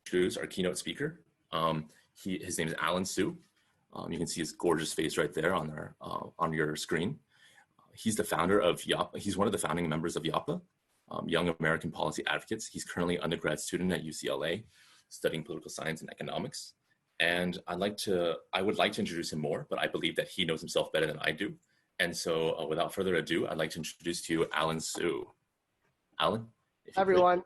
introduce our keynote speaker. His name is Alan Hsu. You can see his gorgeous face right there on your screen. He's the founder of YAPA. He's one of the founding members of YAPA, Young American Policy Advocates. He's currently an undergrad student at UCLA, studying political science and economics. And I would like to introduce him more, but I believe that he knows himself better than I do. And so without further ado, I'd like to introduce to you Alan Hsu. Alan? Hi, everyone.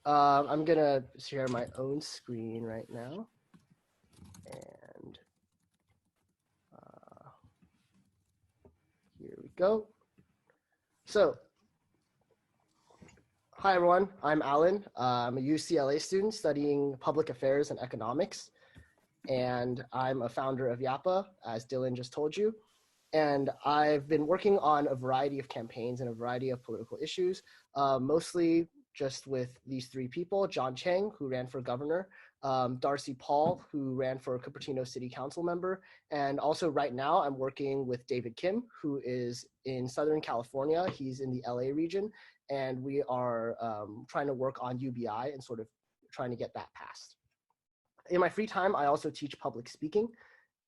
I'm going to share my own screen right now. And here we go. So, hi, everyone. I'm Alan. I'm a UCLA student studying public affairs and economics. And I'm a founder of YAPA, as Dylan just told you. And I've been working on a variety of campaigns and a variety of political issues, mostly just with these three people: John Chiang, who ran for governor, Darcy Paul, who ran for Cupertino City Council member, and also right now I'm working with David Kim, who is in Southern California. He's in the LA region, and we are trying to work on UBI and sort of trying to get that passed. In my free time, I also teach public speaking,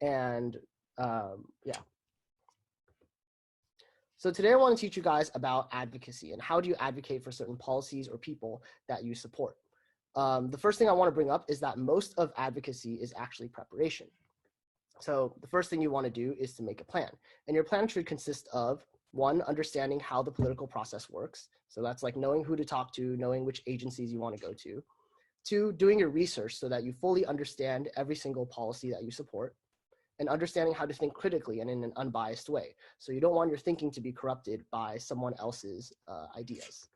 and yeah. So today I want to teach you guys about advocacy and how do you advocate for certain policies or people that you support. The first thing I want to bring up is that most of advocacy is actually preparation. So the first thing you want to do is to make a plan. And your plan should consist of, one, understanding how the political process works. So that's like knowing who to talk to, knowing which agencies you want to go to. Two, doing your research so that you fully understand every single policy that you support, and understanding how to think critically and in an unbiased way. So you don't want your thinking to be corrupted by someone else's ideas.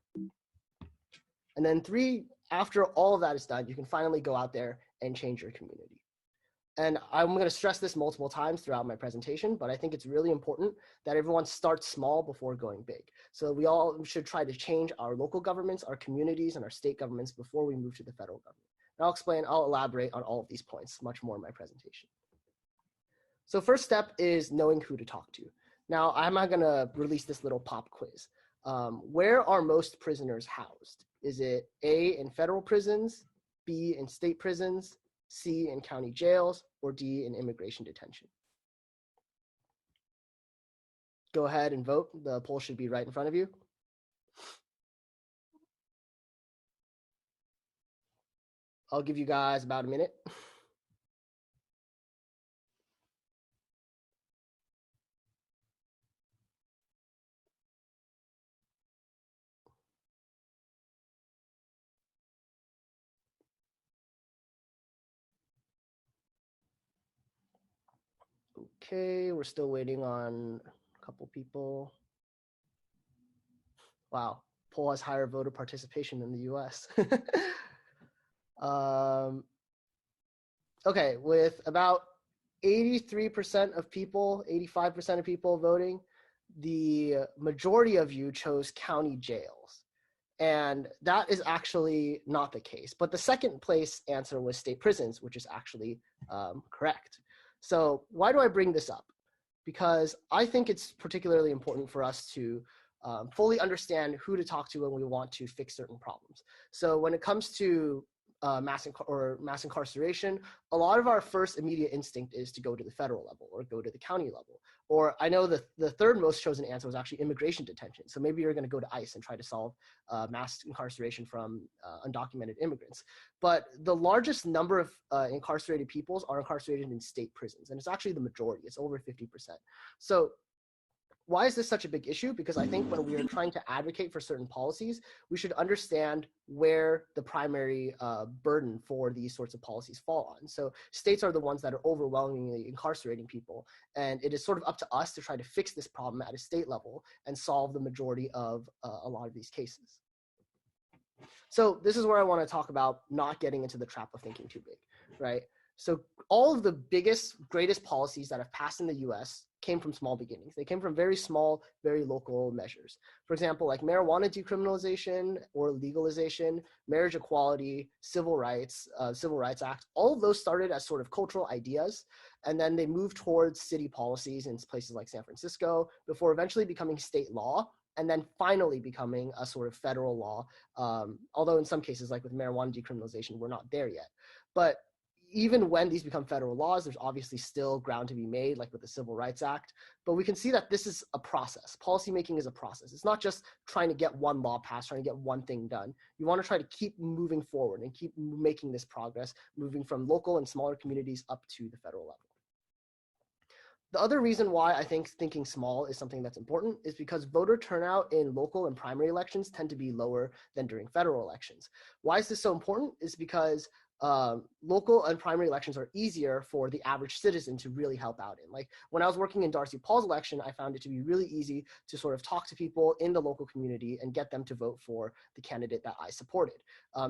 And then three, after all of that is done, you can finally go out there and change your community. And I'm going to stress this multiple times throughout my presentation, but I think it's really important that everyone starts small before going big. So we all should try to change our local governments, our communities, and our state governments before we move to the federal government. And I'll elaborate on all of these points much more in my presentation. So first step is knowing who to talk to. Now, I'm not going to release this little pop quiz. Where are most prisoners housed? Is it A, in federal prisons, B, in state prisons, C, in county jails, or D, in immigration detention? Go ahead and vote. The poll should be right in front of you. I'll give you guys about a minute. Okay, we're still waiting on a couple people. Wow, poll has higher voter participation than the US. Okay, with about 83% of people, 85% of people voting, the majority of you chose county jails. And that is actually not the case. But the second place answer was state prisons, which is actually correct. So why do I bring this up? Because I think it's particularly important for us to fully understand who to talk to when we want to fix certain problems. So when it comes to mass incarceration, a lot of our first immediate instinct is to go to the federal level or go to the county level. Or I know the third most chosen answer was actually immigration detention. So maybe you're going to go to ICE and try to solve mass incarceration from undocumented immigrants. But the largest number of incarcerated peoples are incarcerated in state prisons. And it's actually the majority. It's over 50%. So why is this such a big issue? Because I think when we are trying to advocate for certain policies, we should understand where the primary burden for these sorts of policies fall on. So states are the ones that are overwhelmingly incarcerating people. And it is sort of up to us to try to fix this problem at a state level and solve the majority of a lot of these cases. So this is where I want to talk about not getting into the trap of thinking too big, right? So all of the biggest, greatest policies that have passed in the US came from small beginnings. They came from very small, very local measures. For example, like marijuana decriminalization or legalization, marriage equality, Civil Rights Act, all of those started as sort of cultural ideas, and then they moved towards city policies in places like San Francisco before eventually becoming state law and then finally becoming a sort of federal law. Although in some cases, like with marijuana decriminalization, we're not there yet. But even when these become federal laws, there's obviously still ground to be made, like with the Civil Rights Act. But we can see that this is a process. Policymaking is a process. It's not just trying to get one law passed, trying to get one thing done. You want to try to keep moving forward and keep making this progress, moving from local and smaller communities up to the federal level. The other reason why I think thinking small is something that's important is because voter turnout in local and primary elections tend to be lower than during federal elections. Why is this so important? Is because local and primary elections are easier for the average citizen to really help out in. Like when I was working in Darcy Paul's election, I found it to be really easy to sort of talk to people in the local community and get them to vote for the candidate that I supported.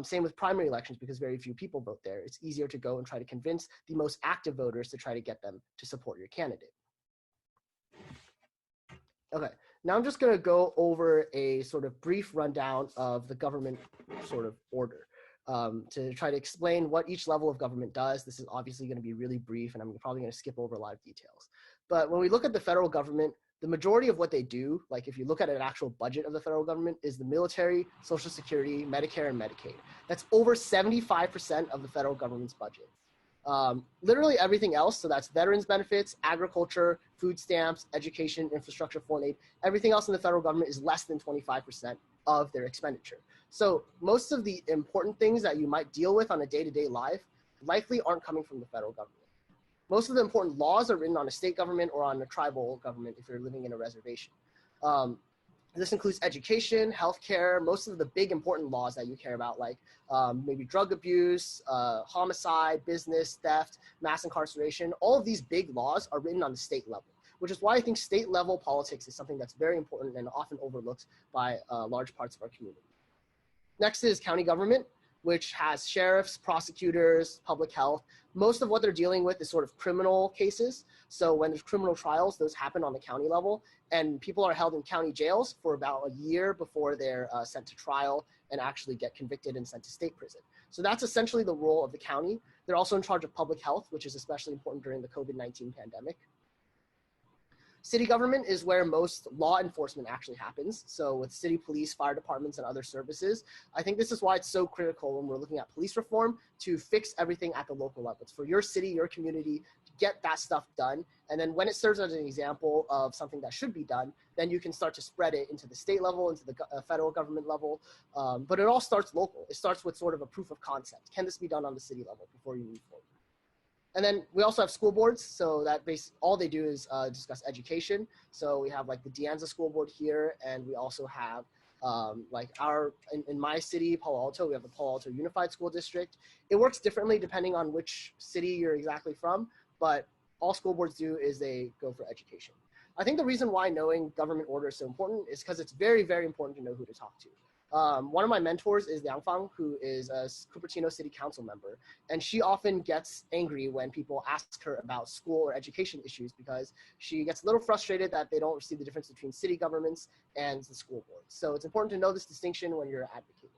Same with primary elections, because very few people vote there. It's easier to go and try to convince the most active voters to try to get them to support your candidate. Okay, now I'm just gonna go over a sort of brief rundown of the government sort of order. To try to explain what each level of government does. This is obviously going to be really brief, and I'm probably going to skip over a lot of details. But when we look at the federal government, the majority of what they do, like if you look at an actual budget of the federal government, is the military, Social Security, Medicare, and Medicaid. That's over 75% of the federal government's budget. Literally everything else, so that's veterans benefits, agriculture, food stamps, education, infrastructure, foreign aid, everything else in the federal government is less than 25% of their expenditure. So most of the important things that you might deal with on a day-to-day life likely aren't coming from the federal government. Most of the important laws are written on a state government or on a tribal government if you're living in a reservation. This includes education, healthcare, most of the big important laws that you care about, like maybe drug abuse, homicide, business, theft, mass incarceration. All of these big laws are written on the state level, which is why I think state level politics is something that's very important and often overlooked by large parts of our community. Next is county government, which has sheriffs, prosecutors, public health. Most of what they're dealing with is sort of criminal cases. So when there's criminal trials, those happen on the county level, and people are held in county jails for about a year before they're sent to trial and actually get convicted and sent to state prison. So that's essentially the role of the county. They're also in charge of public health, which is especially important during the COVID-19 pandemic. City government is where most law enforcement actually happens. So with city police, fire departments, and other services, I think this is why it's so critical when we're looking at police reform to fix everything at the local level. It's for your city, your community, to get that stuff done. And then when it serves as an example of something that should be done, then you can start to spread it into the state level, into the federal government level. But it all starts local. It starts with sort of a proof of concept. Can this be done on the city level before you move forward? And then we also have school boards. So that all they do is discuss education. So we have like the De Anza School Board here, and we also have like in my city, Palo Alto, we have the Palo Alto Unified School District. It works differently depending on which city you're exactly from, but all school boards do is they go for education. I think the reason why knowing government order is so important is because it's very, very important to know who to talk to. One of my mentors is Liang Fang, who is a Cupertino City Council member, and she often gets angry when people ask her about school or education issues because she gets a little frustrated that they don't see the difference between city governments and the school boards. So it's important to know this distinction when you're advocating.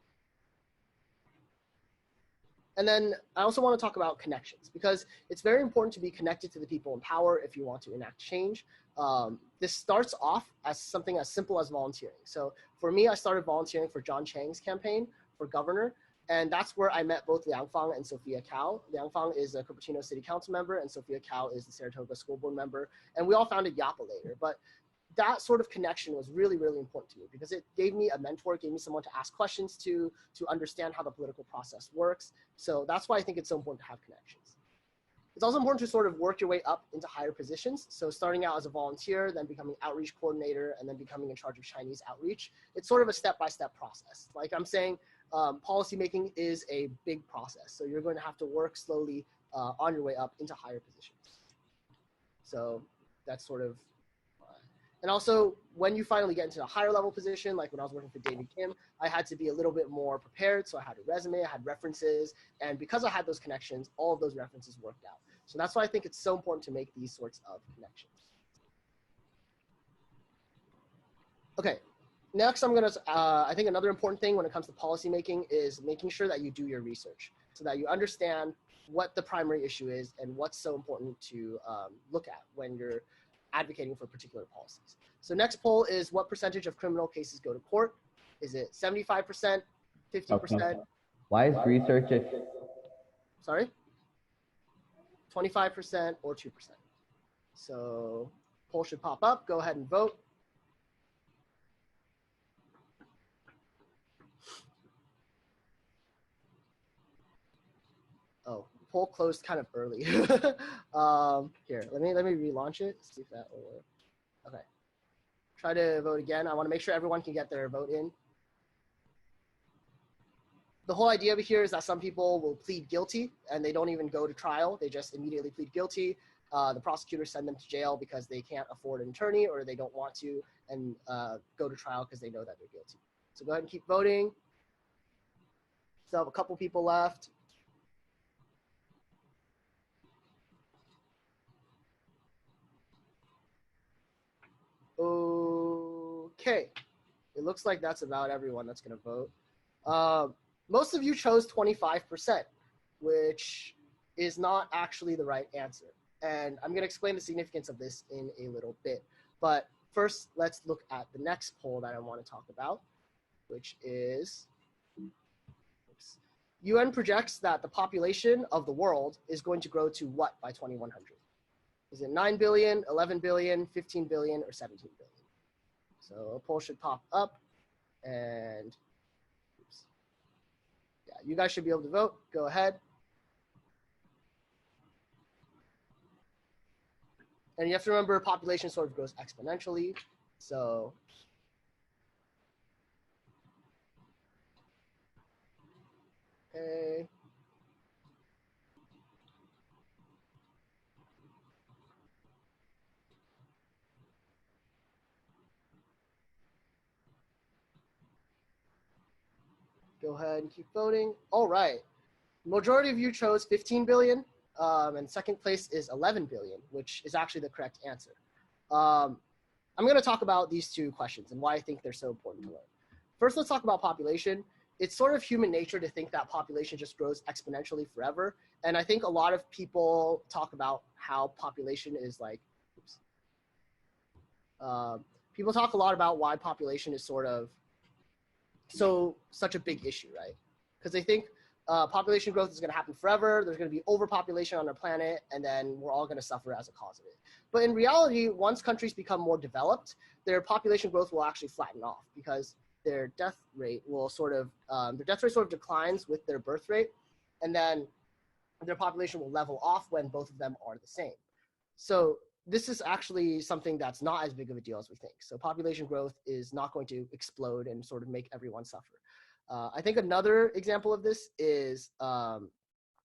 And then I also want to talk about connections, because it's very important to be connected to the people in power if you want to enact change. This starts off as something as simple as volunteering. So for me, I started volunteering for John Chang's campaign for governor, and that's where I met both Liang Fang and Sophia Cao. Liang Fang is a Cupertino City Council member, and Sophia Cao is the Saratoga School Board member, and we all founded YAPA later. But that sort of connection was really, really important to me because it gave me a mentor, gave me someone to ask questions to understand how the political process works. So that's why I think it's so important to have connections. It's also important to sort of work your way up into higher positions. So starting out as a volunteer, then becoming outreach coordinator, and then becoming in charge of Chinese outreach. It's sort of a step-by-step process. Like I'm saying, policymaking is a big process. So you're going to have to work slowly on your way up into higher positions. So that's sort of, and also when you finally get into a higher level position, like when I was working for David Kim, I had to be a little bit more prepared. So I had a resume, I had references, and because I had those connections, all of those references worked out. So that's why I think it's so important to make these sorts of connections. Okay, next I'm gonna, I think another important thing when it comes to policymaking is making sure that you do your research so that you understand what the primary issue is and what's so important to look at when you're advocating for particular policies. So next poll is what percentage of criminal cases go to court? Is it 75%, 50%? Okay. Why is research Sorry? 25% or 2%. So poll should pop up. Go ahead and vote. Oh, poll closed kind of early. Here, let me relaunch it. See if that will work. Okay. Try to vote again. I want to make sure everyone can get their vote in. The whole idea over here is that some people will plead guilty and they don't even go to trial. They just immediately plead guilty. The prosecutors send them to jail because they can't afford an attorney or they don't want to and go to trial because they know that they're guilty. So go ahead and keep voting. Still have a couple people left. Okay. It looks like that's about everyone that's going to vote. Most of you chose 25%, which is not actually the right answer. And I'm going to explain the significance of this in a little bit. But first, let's look at the next poll that I want to talk about, which is UN projects that the population of the world is going to grow to what by 2100? Is it 9 billion, 11 billion, 15 billion, or 17 billion? So a poll should pop up and yeah, you guys should be able to vote. Go ahead. And you have to remember population sort of grows exponentially. So okay. Go ahead and keep voting. All right. Majority of you chose 15 billion, and second place is 11 billion, which is actually the correct answer. I'm going to talk about these two questions and why I think they're so important to learn. First, let's talk about population. It's sort of human nature to think that population just grows exponentially forever. And I think a lot of people talk about how population is like, people talk a lot about why population is sort of such a big issue, right? Because they think population growth is going to happen forever. There's going to be overpopulation on our planet, and then we're all going to suffer as a cause of it. But in reality, once countries become more developed, their population growth will actually flatten off because their death rate will sort of declines with their birth rate, and then their population will level off when both of them are the same. So this is actually something that's not as big of a deal as we think. So population growth is not going to explode and sort of make everyone suffer. I think another example of this is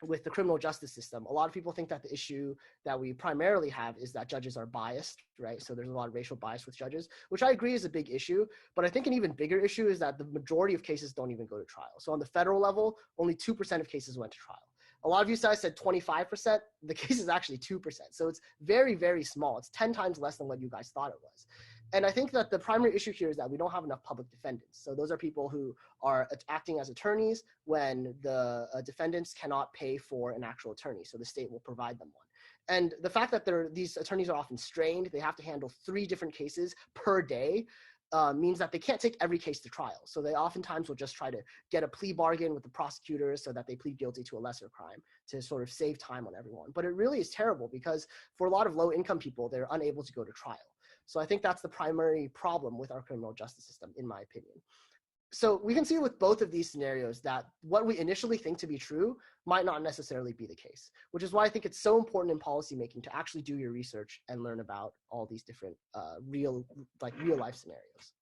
with the criminal justice system. A lot of people think that the issue that we primarily have is that judges are biased, right? So there's a lot of racial bias with judges, which I agree is a big issue. But I think an even bigger issue is that the majority of cases don't even go to trial. So on the federal level, only 2% of cases went to trial. A lot of you guys said 25%. The case is actually 2%. So it's very, very small. It's 10 times less than what you guys thought it was. And I think that the primary issue here is that we don't have enough public defendants. So those are people who are acting as attorneys when the defendants cannot pay for an actual attorney. So the state will provide them one. And the fact that these attorneys are often strained, they have to handle 3 different cases per day, means that they can't take every case to trial. So they oftentimes will just try to get a plea bargain with the prosecutors so that they plead guilty to a lesser crime to sort of save time on everyone. But it really is terrible because for a lot of low-income people, they're unable to go to trial. So I think that's the primary problem with our criminal justice system, in my opinion. So we can see with both of these scenarios that what we initially think to be true might not necessarily be the case, which is why I think it's so important in policymaking to actually do your research and learn about all these different real life scenarios.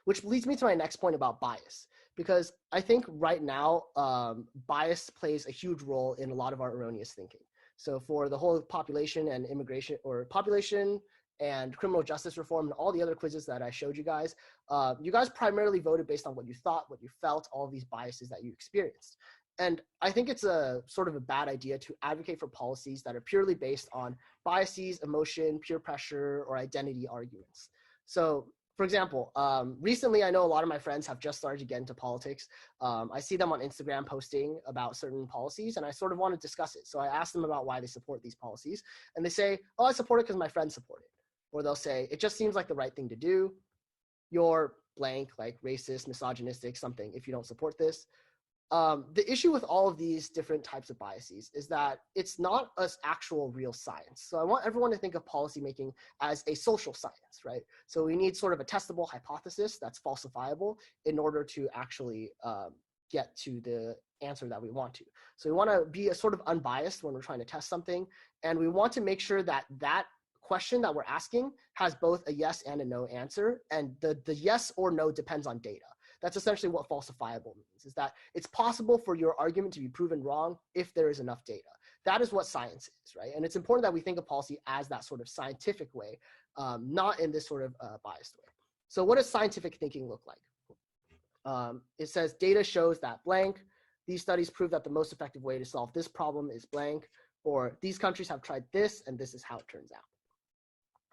Which leads me to my next point about bias, because I think right now bias plays a huge role in a lot of our erroneous thinking. So for the whole population and immigration, or population and criminal justice reform and all the other quizzes that I showed you guys primarily voted based on what you thought, what you felt, all these biases that you experienced. And I think it's a sort of a bad idea to advocate for policies that are purely based on biases, emotion, peer pressure, or identity arguments. So for example, recently I know a lot of my friends have just started to get into politics. I see them on Instagram posting about certain policies, and I sort of want to discuss it. So I asked them about why they support these policies, and they say, oh, I support it because my friends support it. or they'll say, it just seems like the right thing to do. You're blank, like racist, misogynistic, something, if you don't support this. The issue with all of these different types of biases is that it's not an actual real science. So I want everyone to think of policymaking as a social science, right? So we need sort of a testable hypothesis that's falsifiable in order to actually get to the answer that we want to. So we want to be a sort of unbiased when we're trying to test something, and we want to make sure that that question that we're asking has both a yes and a no answer, and the yes or no depends on data. That's essentially what falsifiable means, is that it's possible for your argument to be proven wrong if there is enough data. That is what science is, right? And it's important that we think of policy as that sort of scientific way, not in this sort of biased way. So what does scientific thinking look like? It says data shows that blank. These studies prove that the most effective way to solve this problem is blank, or these countries have tried this and this is how it turns out.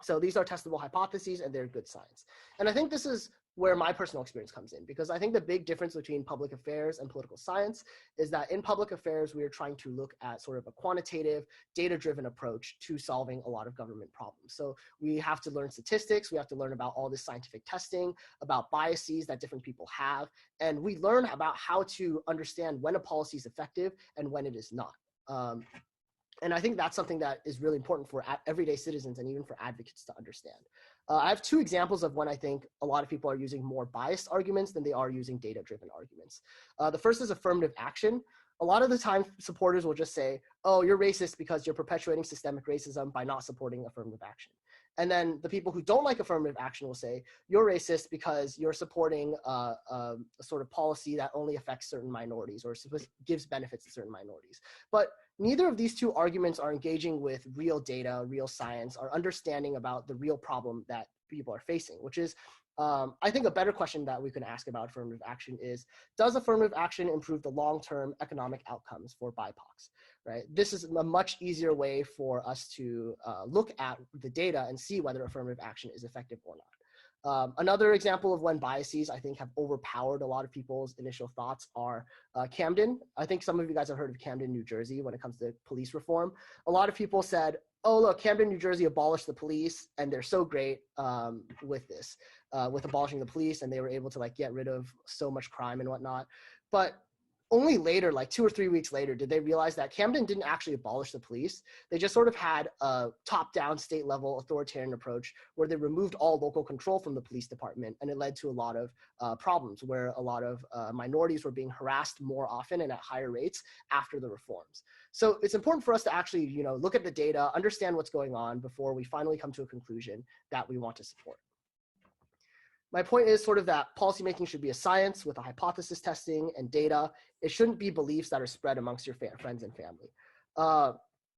So these are testable hypotheses and they're good science. And I think this is where my personal experience comes in, because I think the big difference between public affairs and political science is that in public affairs, we are trying to look at sort of a quantitative, data-driven approach to solving a lot of government problems. So we have to learn statistics, we have to learn about all this scientific testing, about biases that different people have, and we learn about how to understand when a policy is effective and when it is not. And I think that's something that is really important for everyday citizens and even for advocates to understand. I have two examples of when I think a lot of people are using more biased arguments than they are using data-driven arguments. The first is affirmative action. A lot of the time, supporters will just say, oh, you're racist because you're perpetuating systemic racism by not supporting affirmative action. And then the people who don't like affirmative action will say, you're racist because you're supporting a sort of policy that only affects certain minorities or gives benefits to certain minorities. But neither of these two arguments are engaging with real data, real science, or understanding about the real problem that people are facing, which is, I think a better question that we can ask about affirmative action is, does affirmative action improve the long-term economic outcomes for BIPOCs, right? This is a much easier way for us to look at the data and see whether affirmative action is effective or not. Another example of when biases, I think, have overpowered a lot of people's initial thoughts are Camden. I think some of you guys have heard of Camden, New Jersey, when it comes to police reform. A lot of people said, oh, look, Camden, New Jersey abolished the police, and they're so great with this, with abolishing the police, and they were able to like get rid of so much crime and whatnot. But only later, like 2 or 3 weeks later, did they realize that Camden didn't actually abolish the police. They just sort of had a top-down, state-level authoritarian approach where they removed all local control from the police department, and it led to a lot of problems where a lot of minorities were being harassed more often and at higher rates after the reforms. So it's important for us to actually, look at the data, understand what's going on before we finally come to a conclusion that we want to support. My point is sort of that policymaking should be a science with a hypothesis testing and data. It shouldn't be beliefs that are spread amongst your friends and family.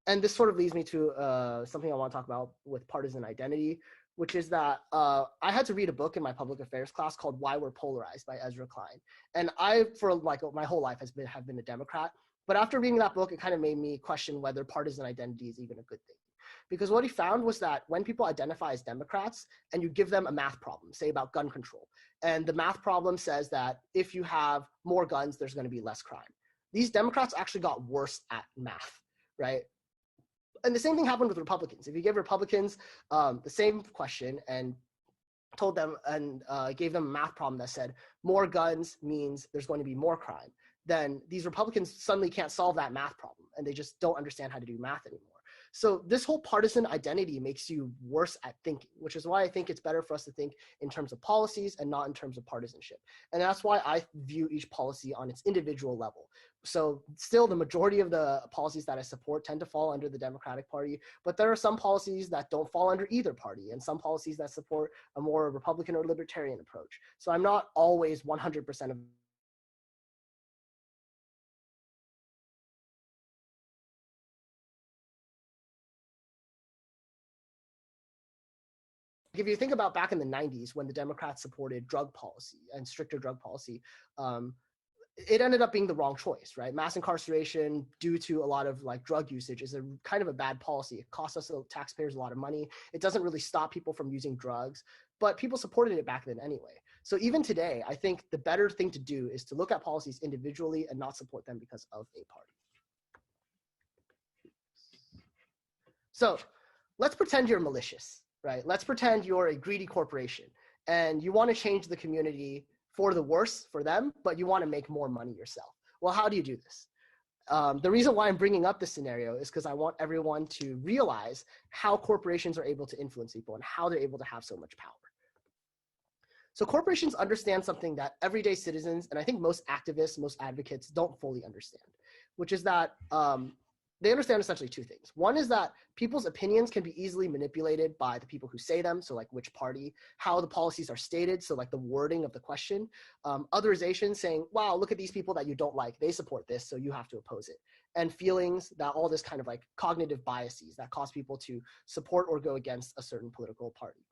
And this sort of leads me to something I want to talk about with partisan identity, which is that I had to read a book in my public affairs class called Why We're Polarized by Ezra Klein. And I, for like my whole life, have been a Democrat. But after reading that book, it kind of made me question whether partisan identity is even a good thing. Because what he found was that when people identify as Democrats and you give them a math problem, say about gun control, and the math problem says that if you have more guns, there's going to be less crime. These Democrats actually got worse at math, right? And the same thing happened with Republicans. If you give Republicans the same question and told them and gave them a math problem that said more guns means there's going to be more crime, then these Republicans suddenly can't solve that math problem and they just don't understand how to do math anymore. So this whole partisan identity makes you worse at thinking, which is why I think it's better for us to think in terms of policies and not in terms of partisanship. And that's why I view each policy on its individual level. So still the majority of the policies that I support tend to fall under the Democratic Party, but there are some policies that don't fall under either party and some policies that support a more Republican or libertarian approach. So I'm not always 100% of if you think about back in the 90s when the Democrats supported drug policy and stricter drug policy, it ended up being the wrong choice, right? Mass incarceration due to a lot of like drug usage is a kind of a bad policy. It costs us taxpayers a lot of money. It doesn't really stop people from using drugs, but people supported it back then anyway. So even today, I think the better thing to do is to look at policies individually and not support them because of a party. So let's pretend you're malicious. right? Let's pretend you're a greedy corporation and you want to change the community for the worse for them, but you want to make more money yourself. Well, how do you do this? The reason why I'm bringing up this scenario is because I want everyone to realize how corporations are able to influence people and how they're able to have so much power. So corporations understand something that everyday citizens, and I think most activists, most advocates don't fully understand, which is that they understand essentially two things. One is that people's opinions can be easily manipulated by the people who say them, so like which party, how the policies are stated, so like the wording of the question, otherization saying, wow, look at these people that you don't like, they support this, so you have to oppose it, and feelings, that all this kind of like cognitive biases that cause people to support or go against a certain political party.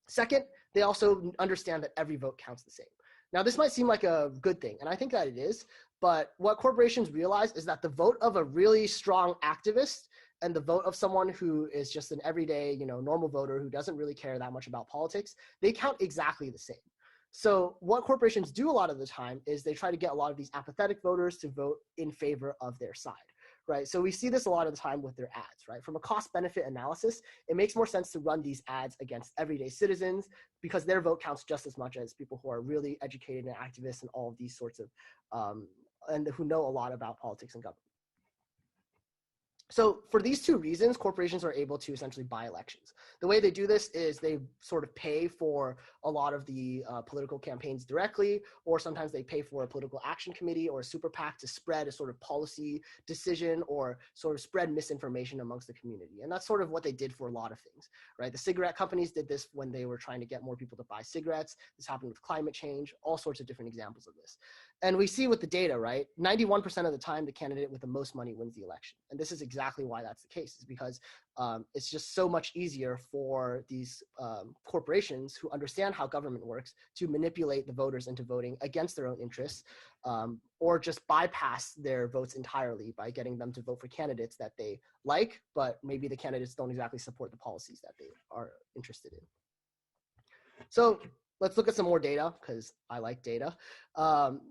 Second, they also understand that every vote counts the same. Now, this might seem like a good thing, and I think that it is, but what corporations realize is that the vote of a really strong activist and the vote of someone who is just an everyday, normal voter who doesn't really care that much about politics, they count exactly the same. So what corporations do a lot of the time is they try to get a lot of these apathetic voters to vote in favor of their side. Right? So we see this a lot of the time with their ads, right? From a cost-benefit analysis, it makes more sense to run these ads against everyday citizens because their vote counts just as much as people who are really educated and activists and all of these sorts of, and who know a lot about politics and government. So for these two reasons, corporations are able to essentially buy elections. The way they do this is they sort of pay for a lot of the political campaigns directly, or sometimes they pay for a political action committee or a super PAC to spread a sort of policy decision or sort of spread misinformation amongst the community. And that's sort of what they did for a lot of things, right? The cigarette companies did this when they were trying to get more people to buy cigarettes. This happened with climate change, all sorts of different examples of this. And we see with the data, right? 91% of the time, the candidate with the most money wins the election. And this is exactly why that's the case, is because it's just so much easier for these corporations who understand how government works to manipulate the voters into voting against their own interests, or just bypass their votes entirely by getting them to vote for candidates that they like, but maybe the candidates don't exactly support the policies that they are interested in. So let's look at some more data, because I like data.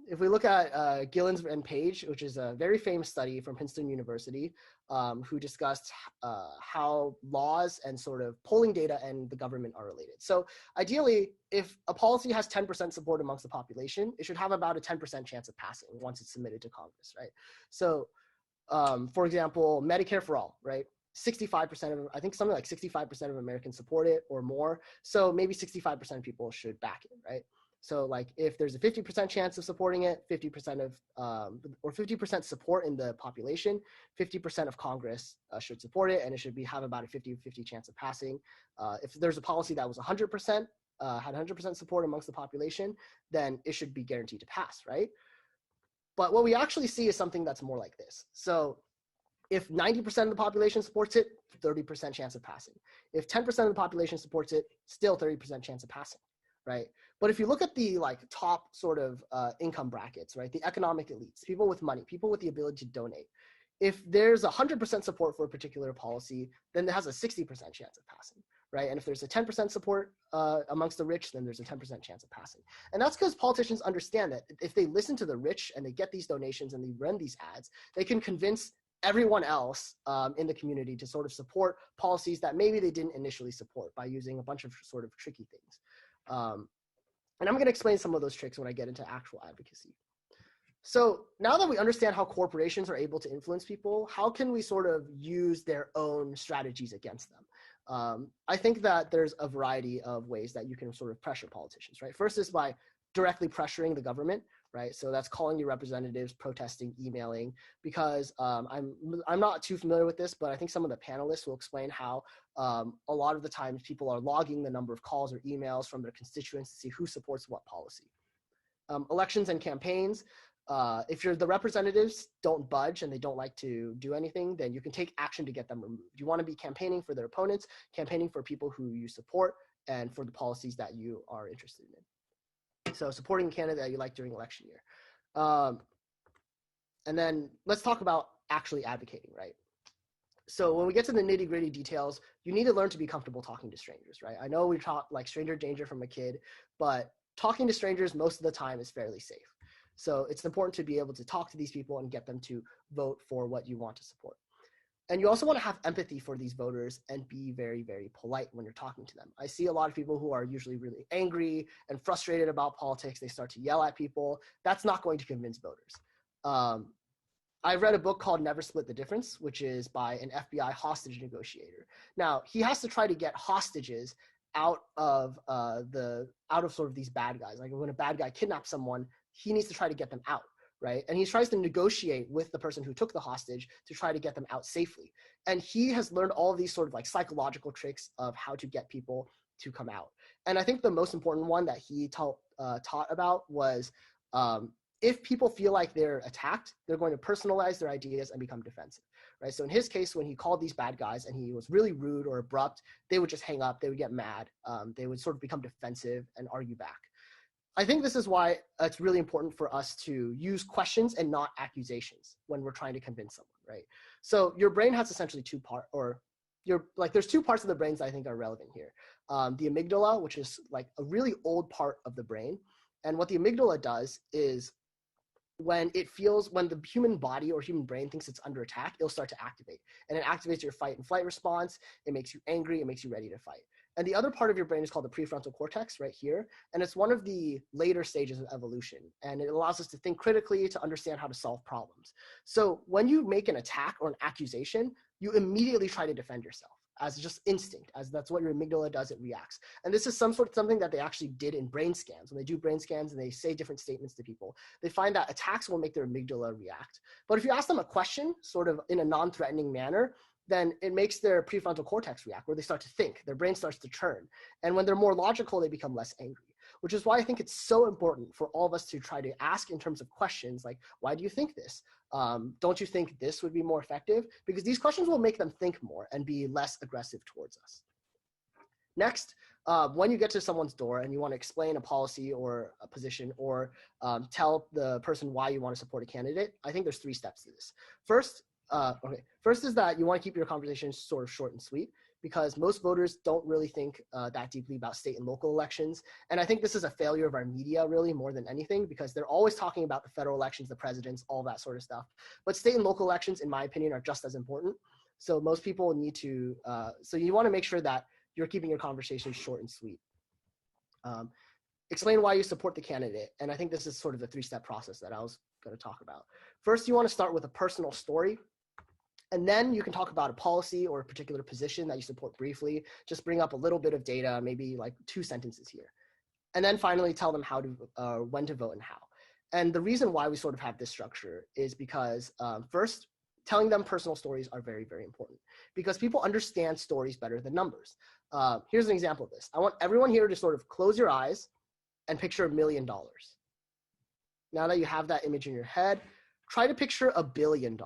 If we look at Gillens and Page, which is a very famous study from Princeton University, who discussed how laws and sort of polling data and the government are related. So ideally, if a policy has 10% support amongst the population, it should have about a 10% chance of passing once it's submitted to Congress, right? So for example, Medicare for all, right? 65% of, I think something like 65% of Americans support it or more. So maybe 65% of people should back it, right? So like if there's a 50% chance of supporting it, 50% of, or 50% support in the population, 50% of Congress should support it, and it should have about a 50-50 chance of passing. If there's a policy that was 100%, had 100% support amongst the population, then it should be guaranteed to pass, right? But what we actually see is something that's more like this. So if 90% of the population supports it, 30% chance of passing. If 10% of the population supports it, still 30% chance of passing, right? But if you look at the like top sort of income brackets, right, the economic elites, people with money, people with the ability to donate, if there's 100% support for a particular policy, then it has a 60% chance of passing, right? And if there's a 10% support amongst the rich, then there's a 10% chance of passing. And that's because politicians understand that if they listen to the rich and they get these donations and they run these ads, they can convince everyone else in the community to sort of support policies that maybe they didn't initially support by using a bunch of sort of tricky things. And I'm going to explain some of those tricks when I get into actual advocacy. So now that we understand how corporations are able to influence people, how can we sort of use their own strategies against them? I think that there's a variety of ways that you can sort of pressure politicians, right? First is by directly pressuring the government, right? So that's calling your representatives, protesting, emailing, because I'm not too familiar with this, but I think some of the panelists will explain how a lot of the times people are logging the number of calls or emails from their constituents to see who supports what policy. Elections and campaigns, if the representatives don't budge and they don't like to do anything, then you can take action to get them removed. You want to be campaigning for their opponents, campaigning for people who you support, and for the policies that you are interested in. So supporting a candidate that you like during election year. And then let's talk about actually advocating, right? So when we get to the nitty gritty details, you need to learn to be comfortable talking to strangers, right? I know we talk like stranger danger from a kid, but talking to strangers most of the time is fairly safe. So it's important to be able to talk to these people and get them to vote for what you want to support. And you also want to have empathy for these voters and be very, very polite when you're talking to them. I see a lot of people who are usually really angry and frustrated about politics. They start to yell at people. That's not going to convince voters. I read a book called Never Split the Difference, which is by an FBI hostage negotiator. Now, he has to try to get hostages out of sort of these bad guys. Like when a bad guy kidnaps someone, he needs to try to get them out. Right. And he tries to negotiate with the person who took the hostage to try to get them out safely. And he has learned all of these sort of like psychological tricks of how to get people to come out. And I think the most important one that he taught about was if people feel like they're attacked, they're going to personalize their ideas and become defensive. Right. So in his case, when he called these bad guys and he was really rude or abrupt, they would just hang up. They would get mad. They would sort of become defensive and argue back. I think this is why it's really important for us to use questions and not accusations when we're trying to convince someone, right? So your brain has essentially there's two parts of the brains that I think are relevant here. The amygdala, which is like a really old part of the brain. And what the amygdala does is when the human body or human brain thinks it's under attack, it'll start to activate. And it activates your fight and flight response. It makes you angry. It makes you ready to fight. And the other part of your brain is called the prefrontal cortex right here. And it's one of the later stages of evolution. And it allows us to think critically, to understand how to solve problems. So when you make an attack or an accusation, you immediately try to defend yourself as just instinct, as that's what your amygdala does, it reacts. And this is something that they actually did in brain scans. When they do brain scans and they say different statements to people, they find that attacks will make their amygdala react. But if you ask them a question, sort of in a non-threatening manner, then it makes their prefrontal cortex react, where they start to think, their brain starts to churn. And when they're more logical, they become less angry, which is why I think it's so important for all of us to try to ask in terms of questions like, why do you think this? Don't you think this would be more effective? Because these questions will make them think more and be less aggressive towards us. Next, when you get to someone's door and you want to explain a policy or a position or tell the person why you want to support a candidate, I think there's 3 steps to this. First is that you want to keep your conversation sort of short and sweet, because most voters don't really think that deeply about state and local elections. And I think this is a failure of our media really more than anything, because they're always talking about the federal elections, the presidents, all that sort of stuff. But state and local elections, in my opinion, are just as important. So most people need to, so you want to make sure that you're keeping your conversation short and sweet. Explain why you support the candidate. And I think this is sort of the 3-step process that I was going to talk about. First, you want to start with a personal story. And then you can talk about a policy or a particular position that you support briefly. Just bring up a little bit of data, maybe like 2 sentences here. And then finally tell them when to vote and how. And the reason why we sort of have this structure is because first, telling them personal stories are very, very important, because people understand stories better than numbers. Here's an example of this. I want everyone here to sort of close your eyes and picture $1 million. Now that you have that image in your head, try to picture $1 billion.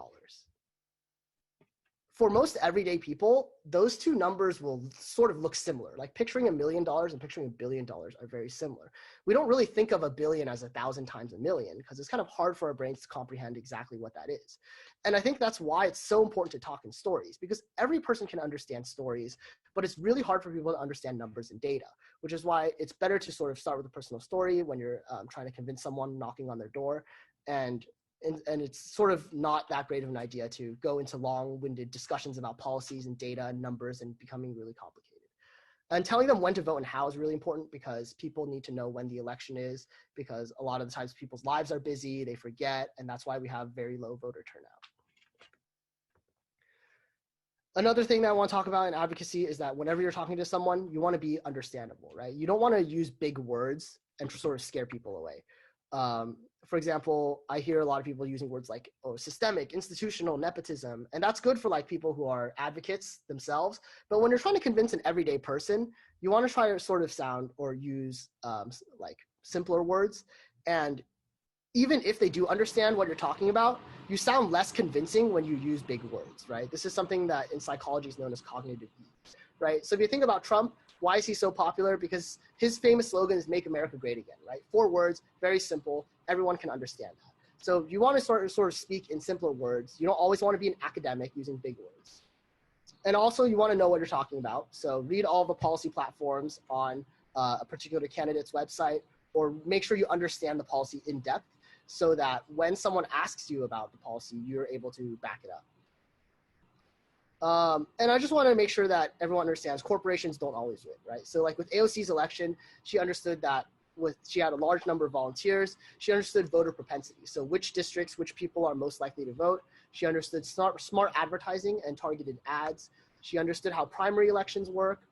For most everyday people, those 2 numbers will sort of look similar. Like picturing $1 million and picturing $1 billion are very similar. We don't really think of a billion as 1,000 times a million, because it's kind of hard for our brains to comprehend exactly what that is. And I think that's why it's so important to talk in stories, because every person can understand stories, but it's really hard for people to understand numbers and data, which is why it's better to sort of start with a personal story when you're trying to convince someone knocking on their door. And it's sort of not that great of an idea to go into long-winded discussions about policies and data and numbers and becoming really complicated. And telling them when to vote and how is really important, because people need to know when the election is, because a lot of the times people's lives are busy, they forget, and that's why we have very low voter turnout. Another thing that I want to talk about in advocacy is that whenever you're talking to someone, you want to be understandable, right? You don't want to use big words and sort of scare people away. For example, I hear a lot of people using words like, systemic, institutional, nepotism, and that's good for like people who are advocates themselves. But when you're trying to convince an everyday person, you want to try to sort of sound or use like simpler words. And even if they do understand what you're talking about, you sound less convincing when you use big words, right? This is something that in psychology is known as cognitive ease, right? So if you think about Trump, why is he so popular? Because his famous slogan is "Make America Great Again," right? 4 words, very simple. Everyone can understand that. So you want to sort of speak in simpler words. You don't always want to be an academic using big words. And also you want to know what you're talking about. So read all the policy platforms on a particular candidate's website, or make sure you understand the policy in depth, so that when someone asks you about the policy, you're able to back it up. And I just want to make sure that everyone understands corporations don't always win, right? So like with AOC's election, she understood that she had a large number of volunteers. She understood voter propensity. So which districts, which people are most likely to vote. She understood smart advertising and targeted ads. She understood how primary elections work.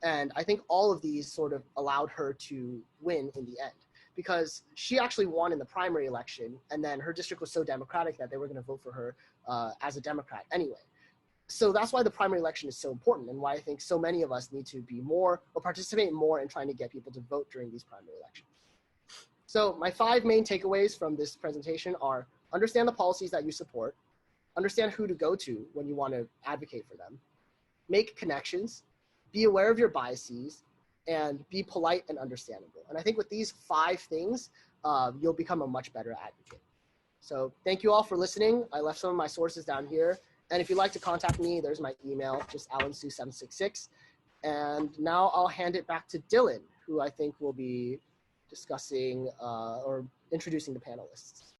And I think all of these sort of allowed her to win in the end, because she actually won in the primary election, and then her district was so Democratic that they were going to vote for her as a Democrat anyway. So that's why the primary election is so important, and why I think so many of us need to be more or participate more in trying to get people to vote during these primary elections. So my 5 main takeaways from this presentation are: understand the policies that you support, understand who to go to when you want to advocate for them, make connections, be aware of your biases, and be polite and understandable. And I think with these 5 things, you'll become a much better advocate. So thank you all for listening. I left some of my sources down here. And if you'd like to contact me, there's my email, just alansu766. And now I'll hand it back to Dylan, who I think will be discussing or introducing the panelists.